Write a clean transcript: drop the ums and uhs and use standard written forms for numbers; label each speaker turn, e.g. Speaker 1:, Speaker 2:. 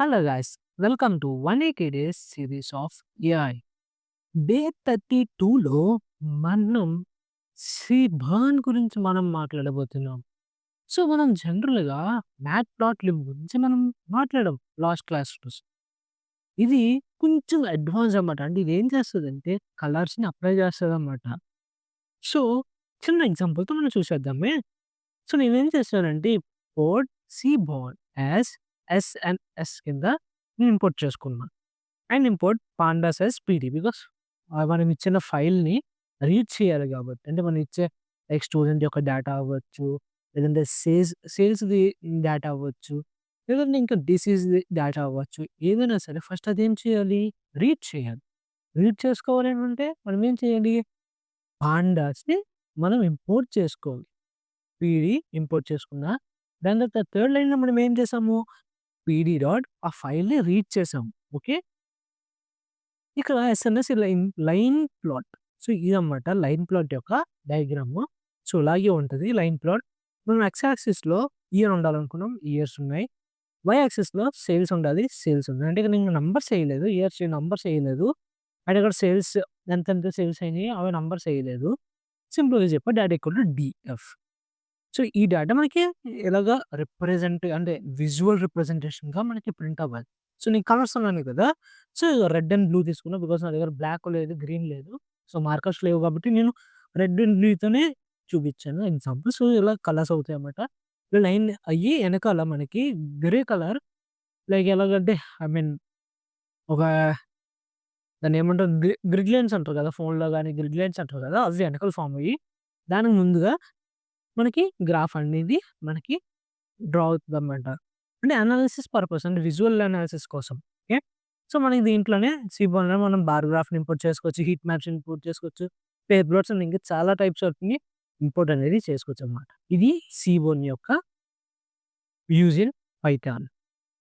Speaker 1: Hello guys, welcome to 180 Days series of AI. Day 32లో మనం burn గురించి మాట్లాడబోతున్నాం. సో, మనం జనరల్‌గా మ్యాట్‌ప్లాట్‌లిబ్ గురించి మాట్లాడాం లాస్ట్ క్లాస్‌లో. ఇది కొంచెం అడ్వాన్స్ అన్నమాట. అంటే ఇదేం చేస్తదంటే కలర్స్‌ని అప్లై చేస్తదన్నమాట. సో, చిన్న ఎగ్జాంపుల్‌తో మనం చూసేద్దామే. సో, నేనేం చేశానంటే పోర్ట్ సీబార్న్ యాస్ ఎస్ఎన్ఎస్ కింద నేను ఇంపోర్ట్ చేసుకున్నా. And import pandas as PD because మనం ఇచ్చిన ఫైల్‌ని రీడ్ చేయాలి కాబట్టి. అంటే మనం ఇచ్చే లైక్ స్టూడెంట్ యొక్క డేటా అవ్వచ్చు, లేదంటే సేల్స్‌ది డేటా అవ్వచ్చు, లేదంటే ఇంకా డిసీజ్‌ది డేటా అవ్వచ్చు. ఏదైనా సరే ఫస్ట్ అదేం చేయాలి? రీడ్ చేయాలి. రీడ్ చేసుకోవాలి అనంటే మనం ఏం చేయాలి? పాండాస్‌ని మనం ఇంపోర్ట్ చేసుకోవాలి. పీడీ ఇంపోర్ట్ చేసుకున్నా. దాని తర్వాత థర్డ్ లైన్‌లో మనం ఏం చేసాము? పీడీ డాట్ ఆ ఫైల్‌ని రీడ్ చేసాము. ఓకే. ఇక్కడ ఎస్ఎన్ఎస్ లైన్ ప్లాట్. సో, ఇదన్నమాట లైన్ ప్లాట్ యొక్క డయాగ్రాము. సో, ఇలాగే ఉంటది లైన్ ప్లాట్. మనం ఎక్స్ యాక్సిస్‌లో ఇయర్ ఉండాలనుకున్నాం. ఇయర్స్ ఉన్నాయి. వై యాక్సిస్‌లో సేల్స్ ఉండాలి. సేల్స్ ఉన్నాయి. అంటే ఇక్కడ నేను నంబర్స్ ఎయలేదు. ఇయర్స్ నంబర్స్ ఎయలేదు. అండ్ ఇక్కడ సేల్స్ ఎంతెంత సేల్స్ అయినాయి అవి నంబర్స్ ఎయలేదు. సింపుల్‌గా చెప్పా data equal to DF. So, ఈ డేటా మనకి ఎలాగా రిప్రజెంట్ అంటే విజువల్ రిప్రజెంటేషన్‌గా మనకి ప్రింట్ అవ్వాలి. సో, నేను కలర్స్ అన్నాను కదా! సో, రెడ్ అండ్ బ్లూ తీసుకున్నా. బికాజ్ నా దగ్గర బ్లాక్ లేదు, గ్రీన్ లేదు. సో, మార్కర్స్ లేవు కాబట్టి నేను రెడ్ అండ్ బ్లూతోనే చూపించాను ఎగ్జాంపుల్. సో, ఇలా కలర్స్ అవుతాయన్నమాట. లైన్ అయ్యి ఎనకాల మనకి గ్రే కలర్ లైక్ ఎలాగంటే ఐ మీన్ ఒక దాన్నేమంటారు గ్రిడ్ లైన్స్ అంటారు కదా! ఫోన్‌లో గాని గ్రిడ్ లైన్స్ అంటారు కదా! అవి వెనకాల ఫార్మ్ అయ్యి దానికి ముందుగా మనకి గ్రాఫ్ అనేది మనకి డ్రా అవుతదనమాట. అంటే అనాలిసిస్ పర్పస్ అంటే విజువల్ అనాలిసిస్ కోసం. ఓకే. సో, మనకి దీంట్లోనే సీబోన్‌లో మనం బార్ గ్రాఫ్‌ని ఇంపోర్ట్ చేసుకోవచ్చు. హీట్ మ్యాప్స్ ఇంపోర్ట్ చేసుకోవచ్చు. పేర్ ప్లాట్స్ అండ్ ఇంకా చాలా టైప్స్ ఆఫ్‌ని ఇంపోర్ట్ అనేది చేసుకోవచ్చనమాట. ఇది సీబోన్ యొక్క యూజ్ ఇన్ పైథాన్.